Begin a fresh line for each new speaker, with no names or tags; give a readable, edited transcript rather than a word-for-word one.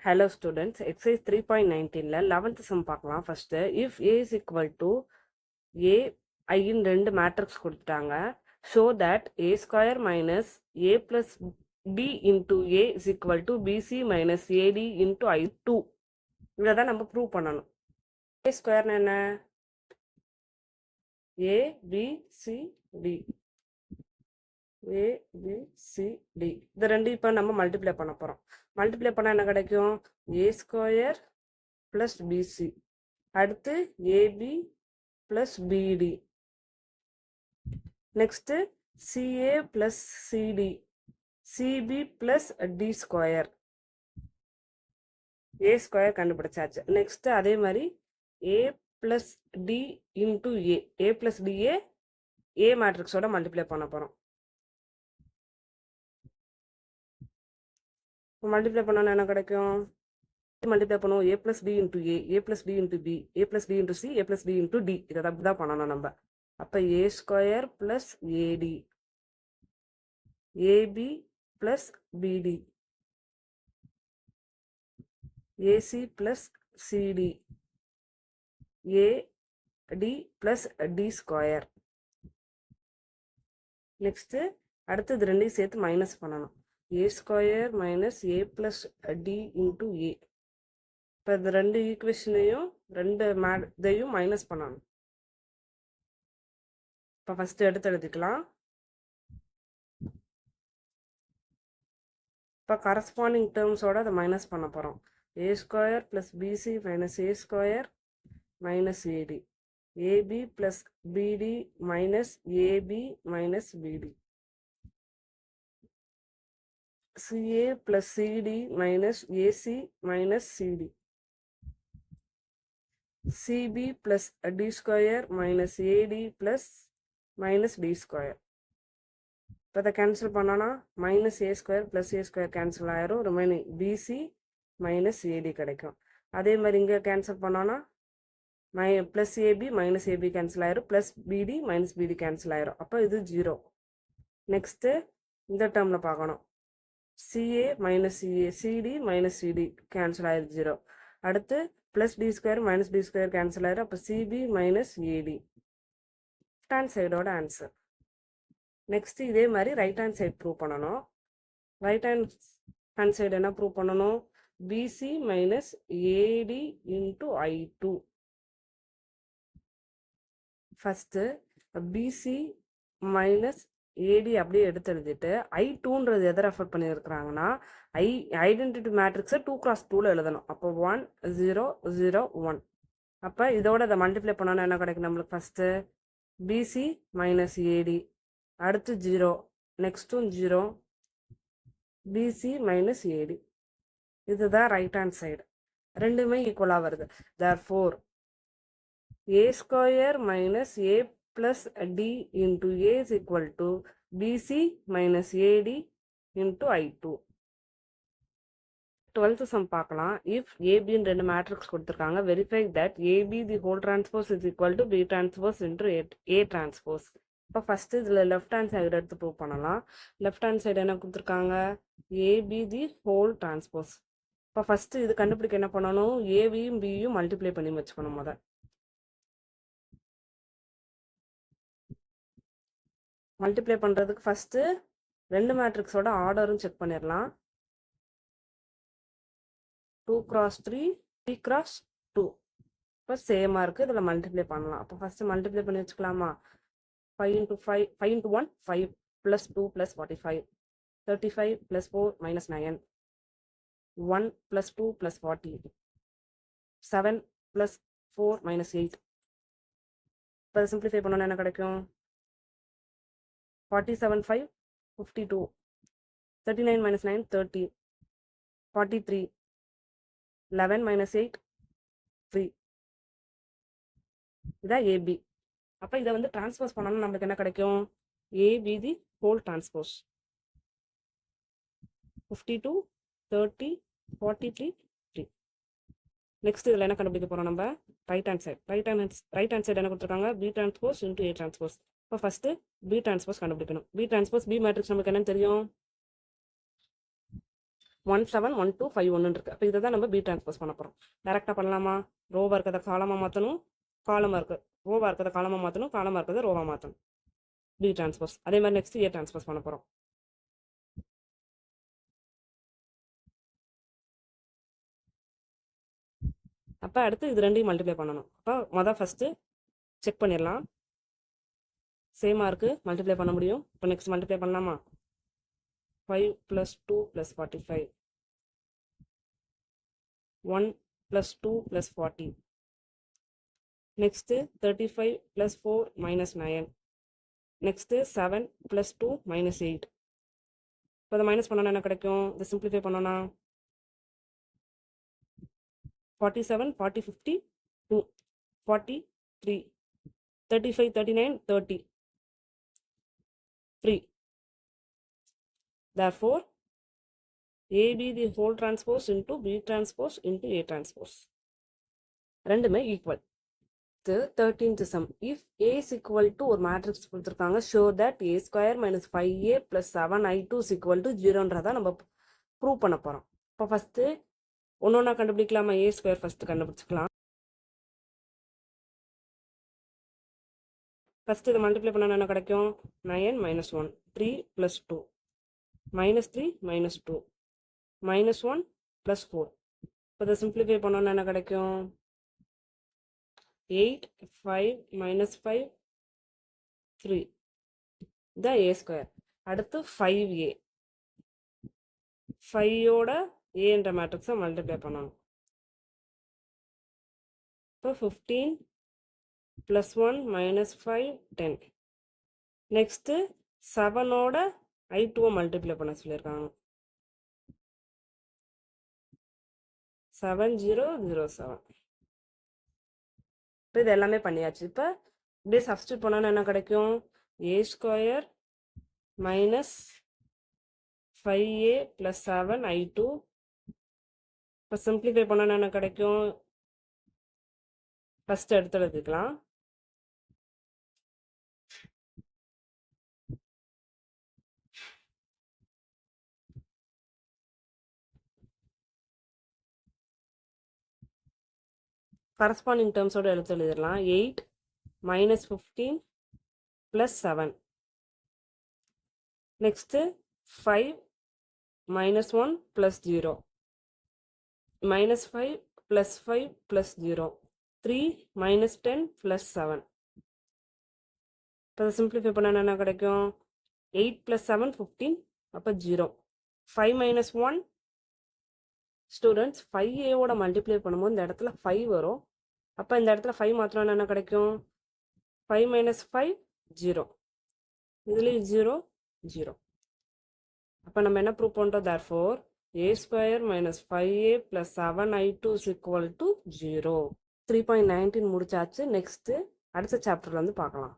Hello students, exercise 3.19 11th sum பார்க்கலாம். first if a is equal to a I in ரெண்டு matrix கொடுத்துட்டாங்க. show that a square minus a plus b into a is equal to bc minus ad into I2. இதை தான் நம்ம prove பண்ணணும். a square என்ன? a b c d a b c d இது ரெண்டு இப்போ நம்ம மல்டிப்ளை பண்ண போகிறோம். மல்டிப்ளை பண்ணால் என்ன கிடைக்கும்? a ஸ்கொயர் ப்ளஸ் பிசி, அடுத்து AB plus BD, next CA plus CD, CB plus D square. A square கண்டுபிடிச்சாச்சு. நெக்ஸ்ட்டு அதே மாதிரி A plus D into A plus DA A மேட்ரிக்ஸோட மல்டிப்ளை பண்ண போகிறோம். மல்டிப்ளை பண்ணோன்னா என்ன கிடைக்கும்? மல்டிப்ளை பண்ணுவோம் A plus D into A plus D into B, A plus D into C, A plus D into D. இதை அப்படி தான் பண்ணணும் நம்ம. அப்போ A square plus AD, AB plus BD, AC plus CD, AD plus D square. Next அடுத்து இது ரெண்டையும் சேர்த்து மைனஸ் பண்ணணும். A square minus A plus D into A. இப்போ இந்த ரெண்டு ஈக்குவேஷனையும் இதையும் மைனஸ் பண்ணணும். இப்போ ஃபஸ்ட்டு எடுத்து எழுதிக்கலாம். இப்போ கரஸ்பாண்டிங் டேர்ம்ஸோட அதை மைனஸ் பண்ண போகிறோம். A square plus BC minus A square minus AD, AB plus BD minus AB minus BD, CA plus CD minus AC minus CD, CB plus D square minus AD plus minus D square. இப்போ அதை cancel பண்ணோன்னா minus A square plus A square cancel ஆயிரும். Remaining BC minus AD கிடைக்கும். அதே மாதிரி இங்கே cancel பண்ணோன்னா plus AB minus AB cancel ஆயிரும், plus BD minus BD cancel ஆயிரும். அப்போ இது 0. நெக்ஸ்ட்டு இந்த டேர்மில் பார்க்கணும். CA minus CA, CD minus CD cancel ஆயிருக்கு 0. அடுத்து plus D square minus D square cancel ஆயிரும். அப்போ CB minus AD. Left hand சைடோட ஆன்சர். நெக்ஸ்ட்டு இதே மாதிரி ரைட் ஹேண்ட் சைடு ப்ரூவ் பண்ணணும். ரைட் ஹேண்ட் சைடு என்ன ப்ரூவ் பண்ணணும்? BC minus AD into I2. First BC minus AD அப்படியே எடுத்து எழுதிட்டு I2ன்றது எதை ரெஃபர் பண்ணியிருக்கிறாங்கன்னா ஐடென்டிட்டி மேட்ரிக்ஸை 2x2ல எழுதணும். அப்போ 1 0 0 1. அப்போ இதோட அதை மல்டிப்ளை பண்ணோன்னா என்ன கிடைக்கும் நம்மளுக்கு? ஃபஸ்ட்டு பிசி மைனஸ் ஏடி, அடுத்து 0, நெக்ஸ்ட்டும் 0, பிசி மைனஸ் ஏடி. இதுதான் ரைட் ஹேண்ட் சைடு. ரெண்டுமே ஈக்குவலாக வருது. Therefore A square minus A plus d into a is equal to bc minus ad into I2. 12th sum பார்க்கலாம். if ab in ரெண்டு மேட்ரிக்ஸ் கொடுத்துருக்காங்க, verify that ab the whole transpose is equal to b transpose into a transpose. இப்போ first இதில் left hand side எடுத்து prove பண்ணலாம். Left hand side என்ன கொடுத்துருக்காங்க? ab the whole transpose. இப்போ ஃபஸ்ட்டு இது கண்டுபிடிக்க என்ன பண்ணணும்? ஏவியும் பியும் மல்டிப்ளை பண்ணி வச்சுக்கணும். முதல் மல்டிப்ளை பண்ணுறதுக்கு ஃபஸ்ட்டு ரெண்டு மேட்ரிக்ஸோட ஆர்டரும் செக் பண்ணிடலாம். 2x3 3x2 இப்போ சேமாக இருக்குது. இதில் மல்டிப்ளை பண்ணலாம். அப்போ ஃபஸ்ட்டு மல்டிப்ளை பண்ணி வச்சுக்கலாமா? 5 into 1 5 + 2 + 45, 35 + 4 - 9, 1 + 2 + 40, 7 + 4 - 8. இப்போ சிம்பிளிஃபை பண்ணோன்னா என்ன கிடைக்கும்? 47 5 52, 39 - 9 30, 43, 11 - 8 3. இதான் ஏபி. அப்போ இதை வந்து டிரான்ஸ்போஸ் பண்ணோம்னா நம்மளுக்கு என்ன கிடைக்கும்? AB the whole transpose 52 30 43 3. Next இதில் என்ன கண்டுபிடிக்க போகிறோம் நம்ம? Right hand side. Right hand side என்ன கொடுத்துருக்காங்க? B transpose into A transpose. இப்போ ஃபஸ்ட்டு பி டிரான்ஸ்போஸ் கண்டுபிடிக்கணும். பி டிரான்ஸ்போஸ் பி மேட்ரிக்ஸ் நமக்கு என்னன்னு தெரியும்? 1 7 1 2 5 1 இருக்கு. அப்போ இதை தான் நம்ம பி டிரான்ஸ்போஸ் பண்ண போகிறோம். டேரெக்டாக பண்ணலாமா? ரோவாக இருக்கிறத காலமாக மாற்றணும், காலமாக இருக்கு ரோவாக இருக்கிறத காலமாக மாற்றணும், காலமாக இருக்கிறத ரோவாக மாற்றணும். B transpose. அதே மாதிரி நெக்ஸ்ட் ஏ டிரான்ஸ்போஸ் பண்ண போகிறோம். அப்போ அடுத்து இது ரெண்டையும் மல்டிப்ளை பண்ணணும். அப்போ ஃபஸ்ட்டு செக் பண்ணிடலாம். சேமாக இருக்குது, மல்டிப்ளை பண்ண முடியும். இப்போ நெக்ஸ்ட் மல்டிப்ளை பண்ணலாமா? 5 + 2 + 45, 1 + 2 + 40, நெக்ஸ்ட்டு 35 + 4 - 9, நெக்ஸ்ட்டு 7 + 2 - 8. இப்போ அதை மைனஸ் பண்ணோன்னா என்ன கிடைக்கும்? இதை சிம்பிளிஃபை பண்ணோன்னா 47 40 50 2 43 35 39 30 3. Therefore AB the whole transpose into B transpose into A transpose ரெண்டுமே equal. 13th sum. If A is equal to ஒரு மேட்ரிக்ஸ் கொடுத்துருக்காங்க, show that A² - 5A + 7I2 is equal to 0ன்றதை நம்ம ப்ரூவ் பண்ண போகிறோம். இப்போ ஃபஸ்ட்டு ஒன்றா கண்டுபிடிக்கலாமா? A² ஃபஸ்ட்டு கண்டுபிடிச்சிக்கலாம். ஃபஸ்ட்டு இதை மல்டிப்ளை பண்ணால் என்ன கிடைக்கும்? 9 - 1 3 + 2 -3 - 2 -1 + 4. இப்போ இதை சிம்பிளிஃபை பண்ணோன்னா என்ன கிடைக்கும்? 8 5 -5 3. இதான் A². அடுத்து 5A. 5ஓட ஏன்ற மேட்ரிக்ஸை மல்டிப்ளை பண்ணணும். இப்போ 15 + 1 - 5 10. நெக்ஸ்ட்டு 7ஓட I2 மல்டிப்ளை பண்ண சொல்லியிருக்காங்க. 7007. இப்போ இது எல்லாமே பண்ணியாச்சு. இப்போ இப்படியே சப்ஸ்டியூட் பண்ணோன்னா என்ன கிடைக்கும்? A² - 5A + 7I2. இப்போ சிம்பிளிஃபை பண்ணோன்னா என்ன கிடைக்கும்? ஃபஸ்ட்டு எடுத்து எழுதிக்கலாம். கரஸ்பாண்டிங் டேர்ம்ஸோடு எடுத்து எழுதிடலாம். 8 - 15 + 7. நெக்ஸ்ட்டு 5 - 1 + 0, -5 + 5 + 0, 3 - 10 + 7. இப்போ சிம்பிளிஃபை பண்ண என்ன கிடைக்கும்? 8 + 7 15. அப்போ 0. 5 - 1 ஸ்டூடெண்ட்ஸ் 5A மல்டிப்ளை பண்ணும்போது இந்த இடத்துல 5 வரும். அப்போ இந்த இடத்துல 5 மாத்திரம் என்ன கிடைக்கும்? 5 - 5 0. இதுலேயும் 0 0. அப்போ நம்ம என்ன ப்ரூவ் பண்ணுறோம்? therefore A² - 5A + 7I2 is equal to 0. 3.19 முடிச்சாச்சு. நெக்ஸ்ட்டு அடுத்த சாப்டர்ல வந்து பார்க்கலாம்.